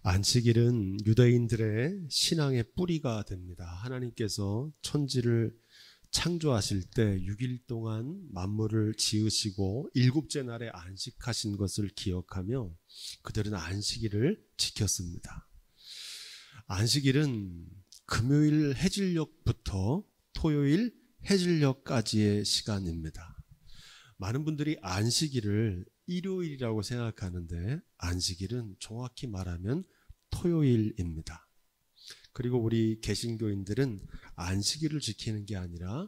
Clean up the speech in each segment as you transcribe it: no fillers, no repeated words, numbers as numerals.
안식일은 유대인들의 신앙의 뿌리가 됩니다. 하나님께서 천지를 창조하실 때 6일 동안 만물을 지으시고 일곱째 날에 안식하신 것을 기억하며 그들은 안식일을 지켰습니다. 안식일은 금요일 해질녘부터 토요일 해질녘까지의 시간입니다. 많은 분들이 안식일을 일요일이라고 생각하는데 안식일은 정확히 말하면 토요일입니다. 그리고 우리 개신교인들은 안식일을 지키는 게 아니라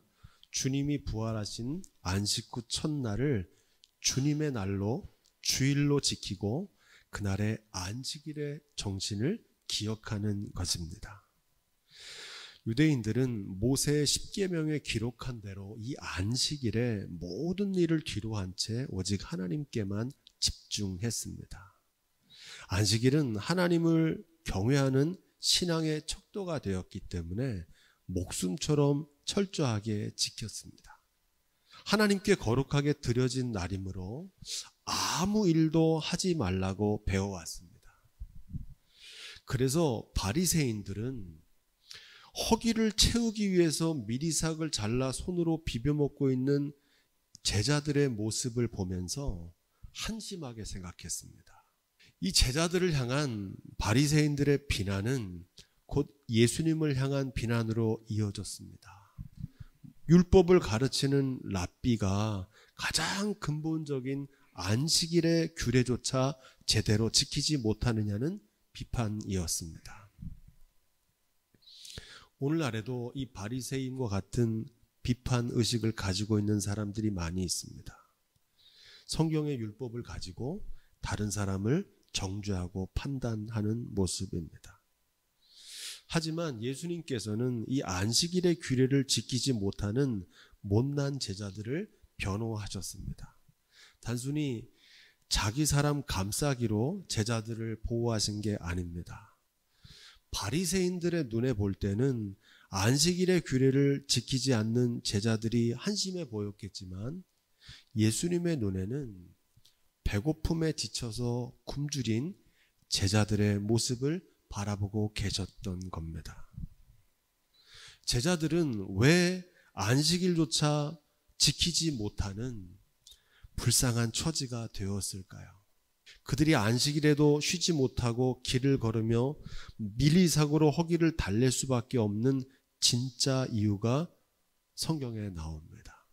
주님이 부활하신 안식 후 첫날을 주님의 날로 주일로 지키고 그날의 안식일의 정신을 기억하는 것입니다. 유대인들은 모세의 십계명에 기록한 대로 이 안식일에 모든 일을 뒤로 한 채 오직 하나님께만 집중했습니다. 안식일은 하나님을 경외하는 신앙의 척도가 되었기 때문에 목숨처럼 철저하게 지켰습니다. 하나님께 거룩하게 드려진 날이므로 아무 일도 하지 말라고 배워왔습니다. 그래서 바리새인들은 허기를 채우기 위해서 미리삭을 잘라 손으로 비벼 먹고 있는 제자들의 모습을 보면서 한심하게 생각했습니다. 이 제자들을 향한 바리새인들의 비난은 곧 예수님을 향한 비난으로 이어졌습니다. 율법을 가르치는 랍비가 가장 근본적인 안식일의 규례조차 제대로 지키지 못하느냐는 비판이었습니다. 오늘날에도 이 바리새인과 같은 비판 의식을 가지고 있는 사람들이 많이 있습니다. 성경의 율법을 가지고 다른 사람을 정죄하고 판단하는 모습입니다. 하지만 예수님께서는 이 안식일의 규례를 지키지 못하는 못난 제자들을 변호하셨습니다. 단순히 자기 사람 감싸기로 제자들을 보호하신 게 아닙니다. 바리새인들의 눈에 볼 때는 안식일의 규례를 지키지 않는 제자들이 한심해 보였겠지만 예수님의 눈에는 배고픔에 지쳐서 굶주린 제자들의 모습을 바라보고 계셨던 겁니다. 제자들은 왜 안식일조차 지키지 못하는 불쌍한 처지가 되었을까요? 그들이 안식일에도 쉬지 못하고 길을 걸으며 밀리삭으로 허기를 달랠 수밖에 없는 진짜 이유가 성경에 나옵니다.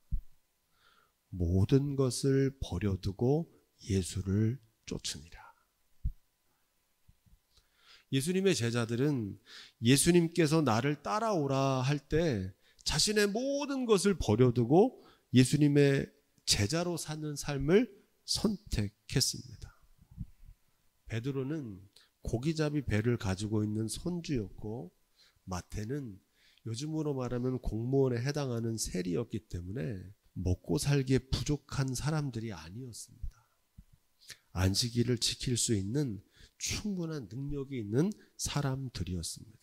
모든 것을 버려두고 예수를 쫓으니라. 예수님의 제자들은 예수님께서 나를 따라오라 할 때 자신의 모든 것을 버려두고 예수님의 제자로 사는 삶을 선택했습니다. 베드로는 고기잡이 배를 가지고 있는 손주였고 마태는 요즘으로 말하면 공무원에 해당하는 세리였기 때문에 먹고 살기에 부족한 사람들이 아니었습니다. 안식일을 지킬 수 있는 충분한 능력이 있는 사람들이었습니다.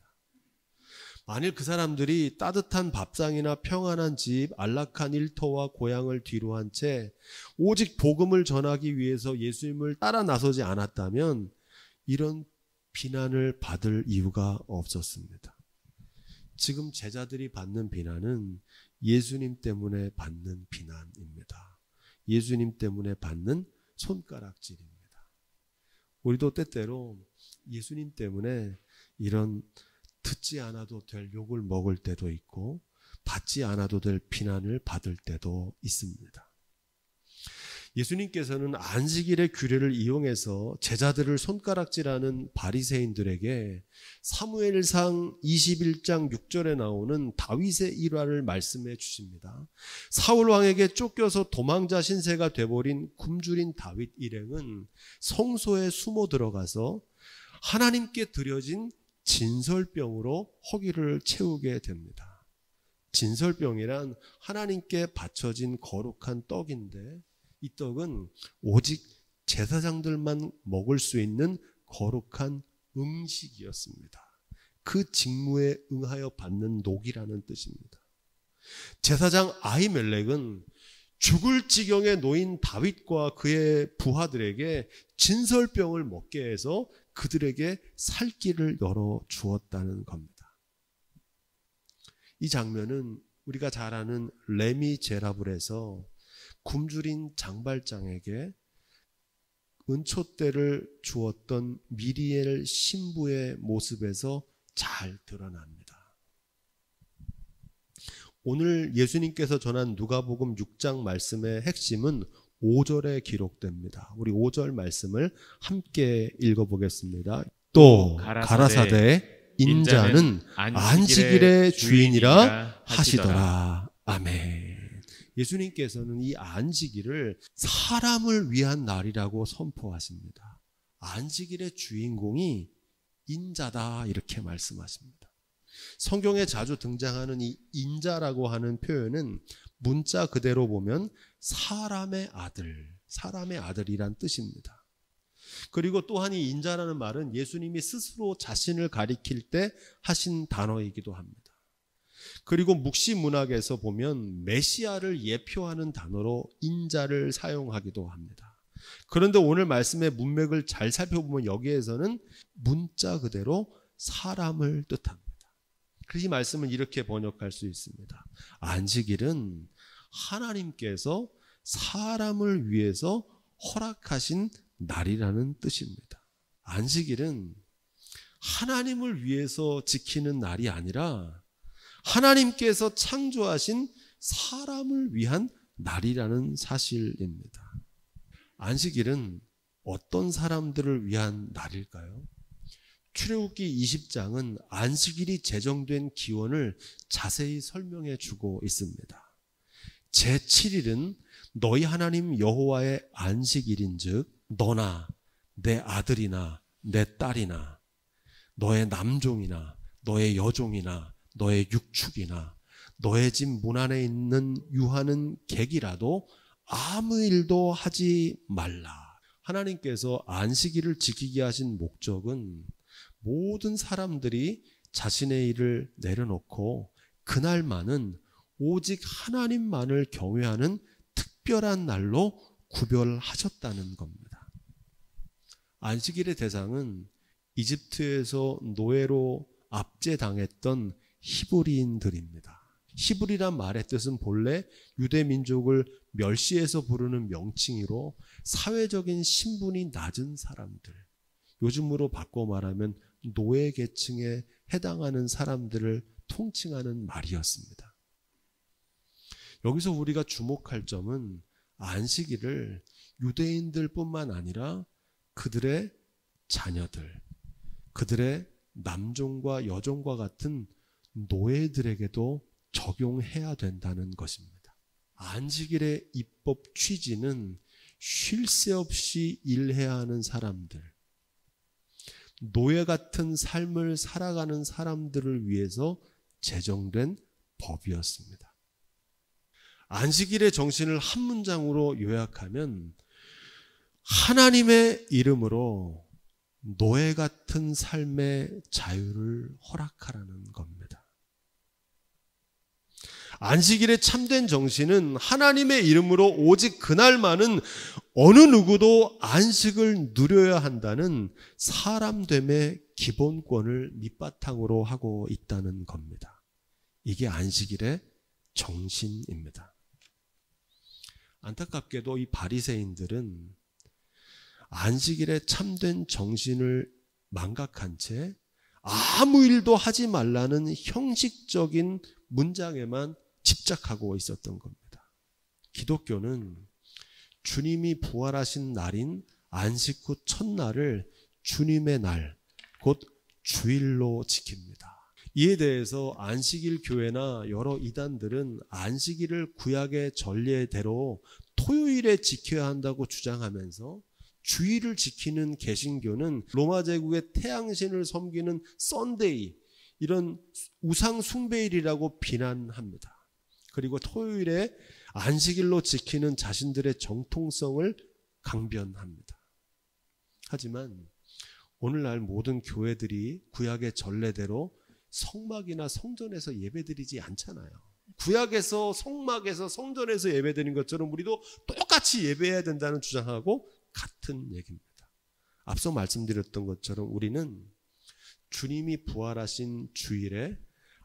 만일 그 사람들이 따뜻한 밥상이나 평안한 집, 안락한 일터와 고향을 뒤로 한 채 오직 복음을 전하기 위해서 예수님을 따라 나서지 않았다면 이런 비난을 받을 이유가 없었습니다. 지금 제자들이 받는 비난은 예수님 때문에 받는 비난입니다. 예수님 때문에 받는 손가락질입니다. 우리도 때때로 예수님 때문에 이런 듣지 않아도 될 욕을 먹을 때도 있고 받지 않아도 될 비난을 받을 때도 있습니다. 예수님께서는 안식일의 규례를 이용해서 제자들을 손가락질하는 바리새인들에게 사무엘상 21장 6절에 나오는 다윗의 일화를 말씀해 주십니다. 사울 왕에게 쫓겨서 도망자 신세가 돼버린 굶주린 다윗 일행은 성소에 숨어 들어가서 하나님께 드려진 진설병으로 허기를 채우게 됩니다. 진설병이란 하나님께 바쳐진 거룩한 떡인데 이 떡은 오직 제사장들만 먹을 수 있는 거룩한 음식이었습니다. 그 직무에 응하여 받는 녹이라는 뜻입니다. 제사장 아히멜렉은 죽을 지경에 놓인 다윗과 그의 부하들에게 진설병을 먹게 해서 그들에게 살 길을 열어 주었다는 겁니다. 이 장면은 우리가 잘 아는 레미제라블에서 굶주린 장발장에게 은촛대를 주었던 미리엘 신부의 모습에서 잘 드러납니다. 오늘 예수님께서 전한 누가복음 6장 말씀의 핵심은 5절에 기록됩니다. 우리 5절 말씀을 함께 읽어보겠습니다. 또 가라사대 인자는 안식일의 주인이라 하시더라. 아멘. 예수님께서는 이 안식일을 사람을 위한 날이라고 선포하십니다. 안식일의 주인공이 인자다 이렇게 말씀하십니다. 성경에 자주 등장하는 이 인자라고 하는 표현은 문자 그대로 보면 사람의 아들이란 뜻입니다. 그리고 또한 이 인자라는 말은 예수님이 스스로 자신을 가리킬 때 하신 단어이기도 합니다. 그리고 묵시 문학에서 보면 메시아를 예표하는 단어로 인자를 사용하기도 합니다. 그런데 오늘 말씀의 문맥을 잘 살펴보면 여기에서는 문자 그대로 사람을 뜻합니다. 이 말씀은 이렇게 번역할 수 있습니다. 안식일은 하나님께서 사람을 위해서 허락하신 날이라는 뜻입니다. 안식일은 하나님을 위해서 지키는 날이 아니라 하나님께서 창조하신 사람을 위한 날이라는 사실입니다. 안식일은 어떤 사람들을 위한 날일까요? 출애굽기 20장은 안식일이 제정된 기원을 자세히 설명해 주고 있습니다. 제7일은 너희 하나님 여호와의 안식일인즉 너나 내 아들이나 내 딸이나 너의 남종이나 너의 여종이나 너의 육축이나 너의 집 문 안에 있는 유하는 객이라도 아무 일도 하지 말라. 하나님께서 안식일을 지키게 하신 목적은 모든 사람들이 자신의 일을 내려놓고 그날만은 오직 하나님만을 경외하는 특별한 날로 구별하셨다는 겁니다. 안식일의 대상은 이집트에서 노예로 압제당했던 히브리인들입니다. 히브리란 말의 뜻은 본래 유대 민족을 멸시해서 부르는 명칭이로 사회적인 신분이 낮은 사람들, 요즘으로 바꿔 말하면 노예 계층에 해당하는 사람들을 통칭하는 말이었습니다. 여기서 우리가 주목할 점은 안식일을 유대인들뿐만 아니라 그들의 자녀들, 그들의 남종과 여종과 같은 노예들에게도 적용해야 된다는 것입니다. 안식일의 입법 취지는 쉴 새 없이 일해야 하는 사람들, 노예 같은 삶을 살아가는 사람들을 위해서 제정된 법이었습니다. 안식일의 정신을 한 문장으로 요약하면 하나님의 이름으로 노예 같은 삶의 자유를 허락하라는 겁니다. 안식일의 참된 정신은 하나님의 이름으로 오직 그날만은 어느 누구도 안식을 누려야 한다는 사람됨의 기본권을 밑바탕으로 하고 있다는 겁니다. 이게 안식일의 정신입니다. 안타깝게도 이 바리새인들은 안식일의 참된 정신을 망각한 채 아무 일도 하지 말라는 형식적인 문장에만 집착하고 있었던 겁니다. 기독교는 주님이 부활하신 날인 안식 후 첫날을 주님의 날, 곧 주일로 지킵니다. 이에 대해서 안식일 교회나 여러 이단들은 안식일을 구약의 전례대로 토요일에 지켜야 한다고 주장하면서 주일을 지키는 개신교는 로마 제국의 태양신을 섬기는 썬데이, 이런 우상 숭배일이라고 비난합니다. 그리고 토요일에 안식일로 지키는 자신들의 정통성을 강변합니다. 하지만 오늘날 모든 교회들이 구약의 전례대로 성막이나 성전에서 예배드리지 않잖아요. 구약에서 성막에서 성전에서 예배드린 것처럼 우리도 똑같이 예배해야 된다는 주장하고 같은 얘기입니다. 앞서 말씀드렸던 것처럼 우리는 주님이 부활하신 주일에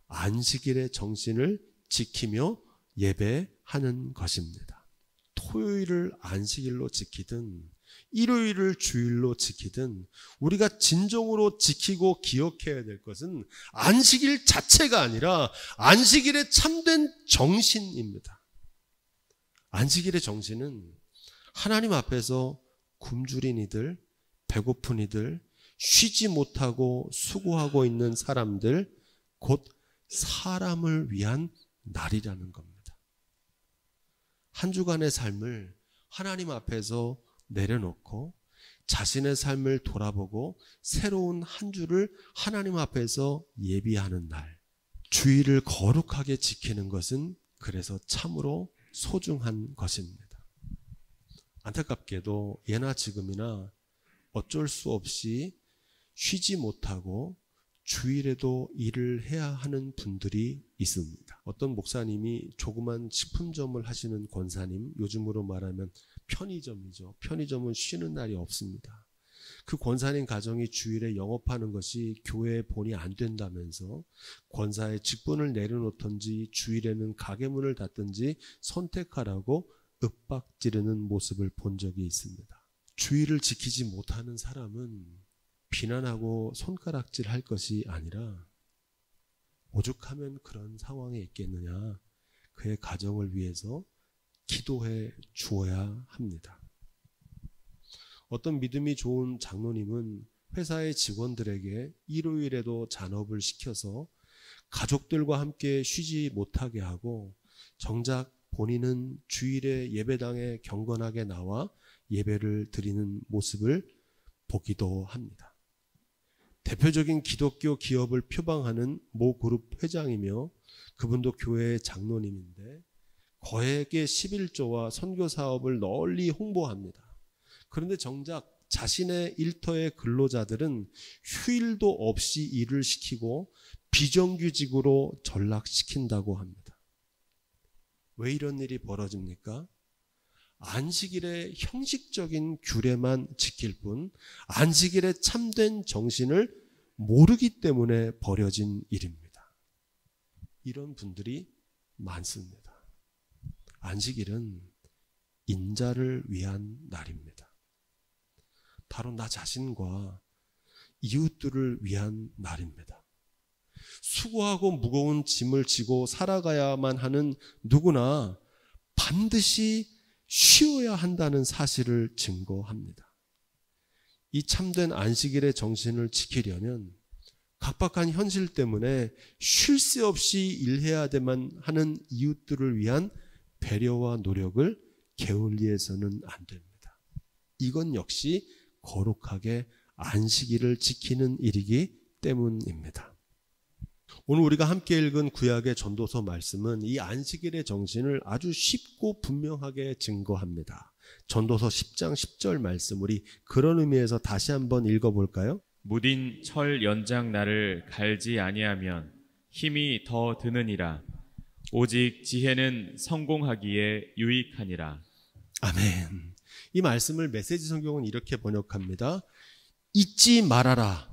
안식일의 정신을 지키며 예배하는 것입니다. 토요일을 안식일로 지키든 일요일을 주일로 지키든 우리가 진정으로 지키고 기억해야 될 것은 안식일 자체가 아니라 안식일의 참된 정신입니다. 안식일의 정신은 하나님 앞에서 굶주린 이들, 배고픈 이들, 쉬지 못하고 수고하고 있는 사람들, 곧 사람을 위한 날이라는 겁니다. 한 주간의 삶을 하나님 앞에서 내려놓고 자신의 삶을 돌아보고 새로운 한 주를 하나님 앞에서 예비하는 날, 주일을 거룩하게 지키는 것은 그래서 참으로 소중한 것입니다. 안타깝게도 예나 지금이나 어쩔 수 없이 쉬지 못하고 주일에도 일을 해야 하는 분들이 있습니다. 어떤 목사님이 조그만 식품점을 하시는 권사님, 요즘으로 말하면 편의점이죠. 편의점은 쉬는 날이 없습니다. 그 권사님 가정이 주일에 영업하는 것이 교회의 본이 안 된다면서 권사의 직분을 내려놓든지 주일에는 가게 문을 닫든지 선택하라고 윽박지르는 모습을 본 적이 있습니다. 주일을 지키지 못하는 사람은 비난하고 손가락질 할 것이 아니라 오죽하면 그런 상황에 있겠느냐, 그의 가정을 위해서 기도해 주어야 합니다. 어떤 믿음이 좋은 장로님은 회사의 직원들에게 일요일에도 잔업을 시켜서 가족들과 함께 쉬지 못하게 하고 정작 본인은 주일에 예배당에 경건하게 나와 예배를 드리는 모습을 보기도 합니다. 대표적인 기독교 기업을 표방하는 모 그룹 회장이며 그분도 교회의 장로님인데 거액의 11조와 선교 사업을 널리 홍보합니다. 그런데 정작 자신의 일터의 근로자들은 휴일도 없이 일을 시키고 비정규직으로 전락시킨다고 합니다. 왜 이런 일이 벌어집니까? 안식일의 형식적인 규례만 지킬 뿐 안식일의 참된 정신을 모르기 때문에 벌어진 일입니다. 이런 분들이 많습니다. 안식일은 인자를 위한 날입니다. 바로 나 자신과 이웃들을 위한 날입니다. 수고하고 무거운 짐을 지고 살아가야만 하는 누구나 반드시 쉬어야 한다는 사실을 증거합니다. 이 참된 안식일의 정신을 지키려면 각박한 현실 때문에 쉴 새 없이 일해야 되만 하는 이웃들을 위한 배려와 노력을 게을리해서는 안 됩니다. 이건 역시 거룩하게 안식일을 지키는 일이기 때문입니다. 오늘 우리가 함께 읽은 구약의 전도서 말씀은 이 안식일의 정신을 아주 쉽고 분명하게 증거합니다. 전도서 10장 10절 말씀, 우리 그런 의미에서 다시 한번 읽어볼까요? 무딘 철 연장 날을 갈지 아니하면 힘이 더 드느니라. 오직 지혜는 성공하기에 유익하니라. 아멘. 이 말씀을 메시지 성경은 이렇게 번역합니다. 잊지 말아라.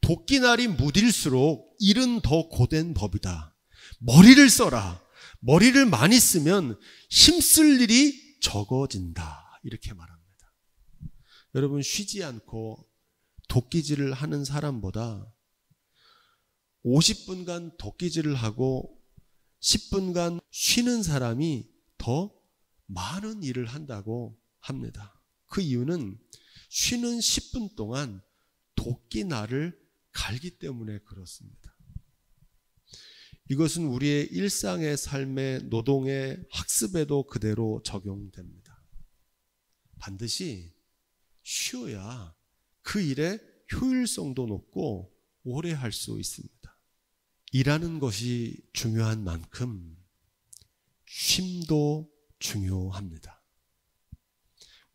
도끼날이 무딜수록 일은 더 고된 법이다. 머리를 써라. 머리를 많이 쓰면 힘쓸 일이 적어진다. 이렇게 말합니다. 여러분, 쉬지 않고 도끼질을 하는 사람보다 50분간 도끼질을 하고 10분간 쉬는 사람이 더 많은 일을 한다고 합니다. 그 이유는 쉬는 10분 동안 도끼날을 갈기 때문에 그렇습니다. 이것은 우리의 일상의 삶의 노동의 학습에도 그대로 적용됩니다. 반드시 쉬어야 그 일의 효율성도 높고 오래 할 수 있습니다. 일하는 것이 중요한 만큼 쉼도 중요합니다.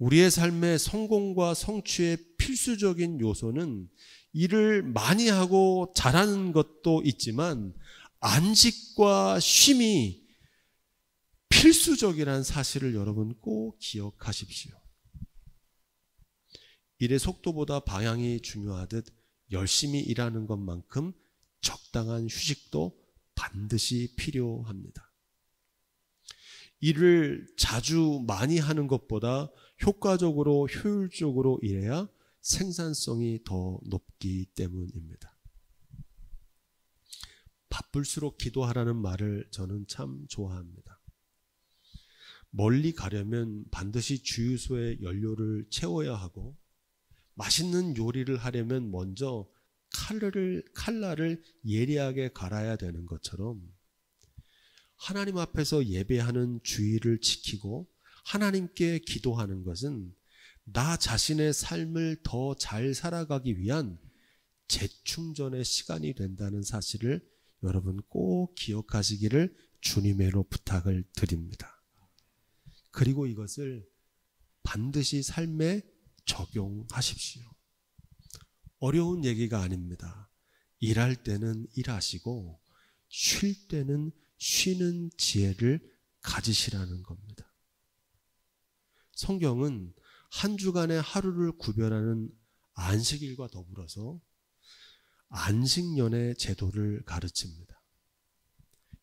우리의 삶의 성공과 성취의 필수적인 요소는 일을 많이 하고 잘하는 것도 있지만 안식과 쉼이 필수적이라는 사실을 여러분 꼭 기억하십시오. 일의 속도보다 방향이 중요하듯 열심히 일하는 것만큼 적당한 휴식도 반드시 필요합니다. 일을 자주 많이 하는 것보다 효과적으로 효율적으로 일해야 생산성이 더 높기 때문입니다. 바쁠수록 기도하라는 말을 저는 참 좋아합니다. 멀리 가려면 반드시 주유소에 연료를 채워야 하고 맛있는 요리를 하려면 먼저 칼날을 예리하게 갈아야 되는 것처럼 하나님 앞에서 예배하는 주의를 지키고 하나님께 기도하는 것은 나 자신의 삶을 더 잘 살아가기 위한 재충전의 시간이 된다는 사실을 여러분 꼭 기억하시기를 주님의로 부탁을 드립니다. 그리고 이것을 반드시 삶에 적용하십시오. 어려운 얘기가 아닙니다. 일할 때는 일하시고 쉴 때는 쉬는 지혜를 가지시라는 겁니다. 성경은 한 주간의 하루를 구별하는 안식일과 더불어서 안식년의 제도를 가르칩니다.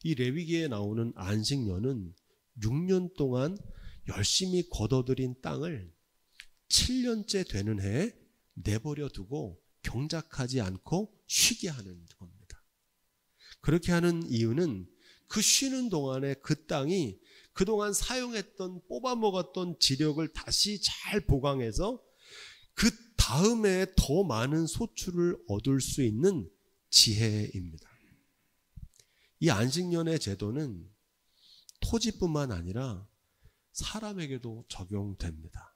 이 레위기에 나오는 안식년은 6년 동안 열심히 거둬들인 땅을 7년째 되는 해에 내버려 두고 경작하지 않고 쉬게 하는 겁니다. 그렇게 하는 이유는 그 쉬는 동안에 그 땅이 그동안 사용했던 뽑아먹었던 지력을 다시 잘 보강해서 그 다음에 더 많은 소출을 얻을 수 있는 지혜입니다. 이 안식년의 제도는 토지뿐만 아니라 사람에게도 적용됩니다.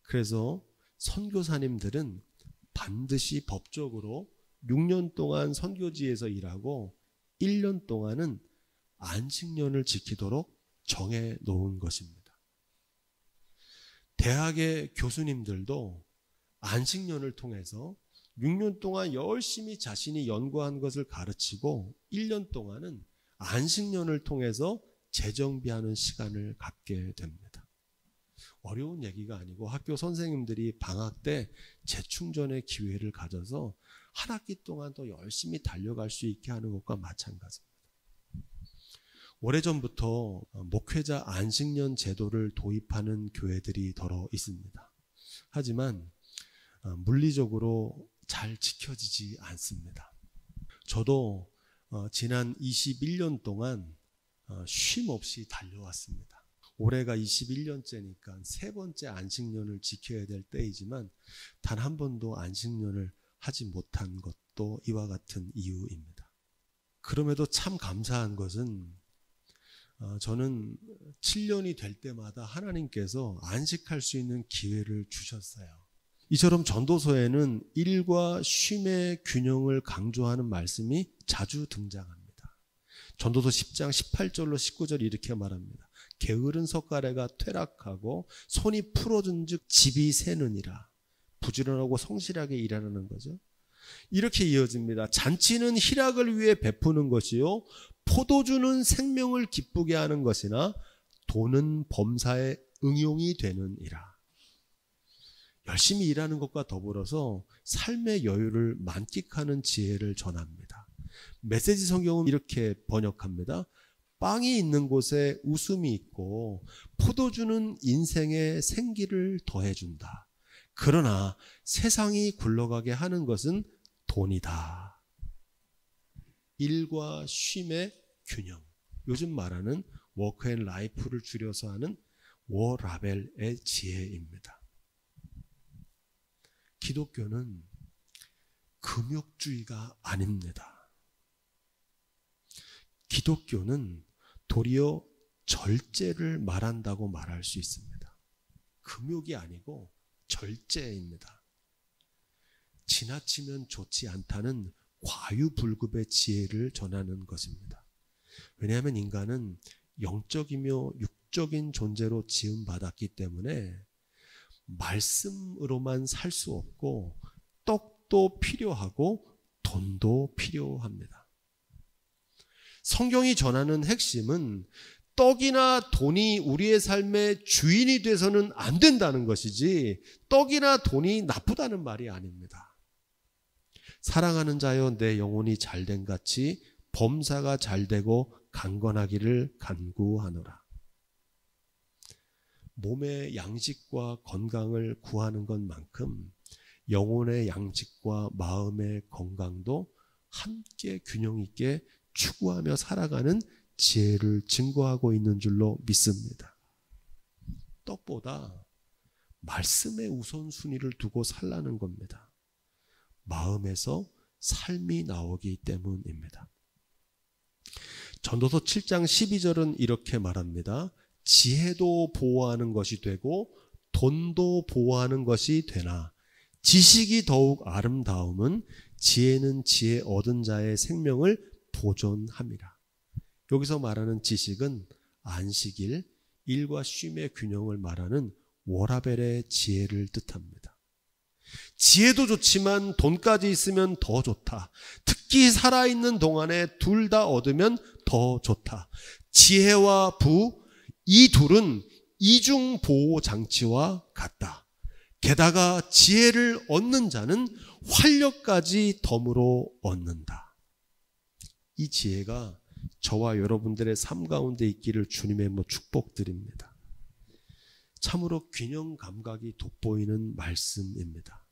그래서 선교사님들은 반드시 법적으로 6년 동안 선교지에서 일하고 1년 동안은 안식년을 지키도록 정해 놓은 것입니다. 대학의 교수님들도 안식년을 통해서 6년 동안 열심히 자신이 연구한 것을 가르치고 1년 동안은 안식년을 통해서 재정비하는 시간을 갖게 됩니다. 어려운 얘기가 아니고 학교 선생님들이 방학 때 재충전의 기회를 가져서 한 학기 동안 더 열심히 달려갈 수 있게 하는 것과 마찬가지입니다. 오래전부터 목회자 안식년 제도를 도입하는 교회들이 더러 있습니다. 하지만 물리적으로 잘 지켜지지 않습니다. 저도 지난 21년 동안 쉼 없이 달려왔습니다. 올해가 21년째니까 세 번째 안식년을 지켜야 될 때이지만 단 한 번도 안식년을 하지 못한 것도 이와 같은 이유입니다. 그럼에도 참 감사한 것은 저는 7년이 될 때마다 하나님께서 안식할 수 있는 기회를 주셨어요. 이처럼 전도서에는 일과 쉼의 균형을 강조하는 말씀이 자주 등장합니다. 전도서 10장 18절로 19절 이렇게 말합니다. 게으른 석가래가 퇴락하고 손이 풀어진 즉 집이 새느니라. 부지런하고 성실하게 일하는 거죠. 이렇게 이어집니다. 잔치는 희락을 위해 베푸는 것이요 포도주는 생명을 기쁘게 하는 것이나 돈은 범사에 응용이 되느니라. 열심히 일하는 것과 더불어서 삶의 여유를 만끽하는 지혜를 전합니다. 메시지 성경은 이렇게 번역합니다. 빵이 있는 곳에 웃음이 있고 포도주는 인생의 생기를 더해준다. 그러나 세상이 굴러가게 하는 것은 돈이다. 일과 쉼의 균형. 요즘 말하는 워크 앤 라이프를 줄여서 하는 워라벨의 지혜입니다. 기독교는 금욕주의가 아닙니다. 기독교는 도리어 절제를 말한다고 말할 수 있습니다. 금욕이 아니고 절제입니다. 지나치면 좋지 않다는 과유불급의 지혜를 전하는 것입니다. 왜냐하면 인간은 영적이며 육적인 존재로 지음받았기 때문에 말씀으로만 살 수 없고 떡도 필요하고 돈도 필요합니다. 성경이 전하는 핵심은 떡이나 돈이 우리의 삶의 주인이 돼서는 안 된다는 것이지 떡이나 돈이 나쁘다는 말이 아닙니다. 사랑하는 자여 내 영혼이 잘된 같이 범사가 잘되고 강건하기를 간구하노라. 몸의 양식과 건강을 구하는 것만큼 영혼의 양식과 마음의 건강도 함께 균형 있게 추구하며 살아가는 지혜를 증거하고 있는 줄로 믿습니다. 떡보다 말씀의 우선순위를 두고 살라는 겁니다. 마음에서 삶이 나오기 때문입니다. 전도서 7장 12절은 이렇게 말합니다. 지혜도 보호하는 것이 되고 돈도 보호하는 것이 되나 지식이 더욱 아름다움은 지혜는 지혜 얻은 자의 생명을 보존함이라. 여기서 말하는 지식은 안식일, 일과 쉼의 균형을 말하는 워라벨의 지혜를 뜻합니다. 지혜도 좋지만 돈까지 있으면 더 좋다. 특히 살아있는 동안에 둘 다 얻으면 더 좋다. 지혜와 부, 이 둘은 이중 보호 장치와 같다. 게다가 지혜를 얻는 자는 활력까지 덤으로 얻는다. 이 지혜가 저와 여러분들의 삶 가운데 있기를 주님의 축복드립니다. 참으로 균형 감각이 돋보이는 말씀입니다.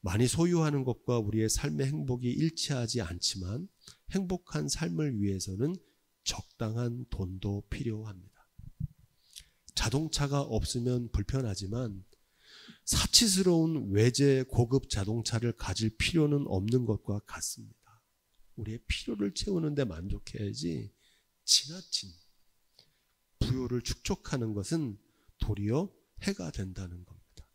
많이 소유하는 것과 우리의 삶의 행복이 일치하지 않지만 행복한 삶을 위해서는 적당한 돈도 필요합니다. 자동차가 없으면 불편하지만 사치스러운 외제 고급 자동차를 가질 필요는 없는 것과 같습니다. 우리의 필요를 채우는 데 만족해야지 지나친 부요를 축적하는 것은 도리어 해가 된다는 겁니다.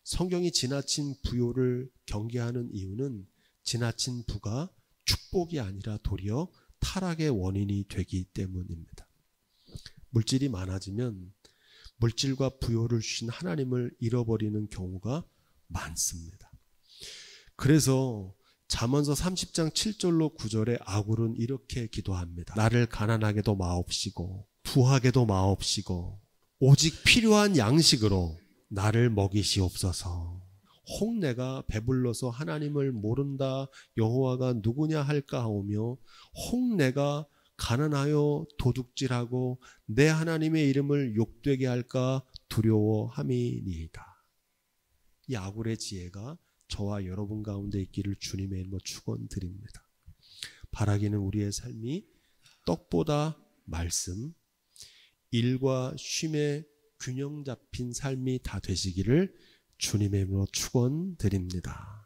성경이 지나친 부요를 경계하는 이유는 지나친 부가 축복이 아니라 도리어 타락의 원인이 되기 때문입니다. 물질이 많아지면 물질과 부요를 주신 하나님을 잃어버리는 경우가 많습니다. 그래서 잠언서 30장 7절로 9절에 아굴은 이렇게 기도합니다. 나를 가난하게도 마옵시고 부하게도 마옵시고 오직 필요한 양식으로 나를 먹이시옵소서. 혹 내가 배불러서 하나님을 모른다 여호와가 누구냐 할까 하오며 혹 내가 가난하여 도둑질하고 내 하나님의 이름을 욕되게 할까 두려워함이니이다. 이 아굴의 지혜가 저와 여러분 가운데 있기를 주님의 이름으로 축원드립니다. 바라기는 우리의 삶이 떡보다 말씀, 일과 쉼의 균형 잡힌 삶이 다 되시기를 주님의 이름으로 축원드립니다.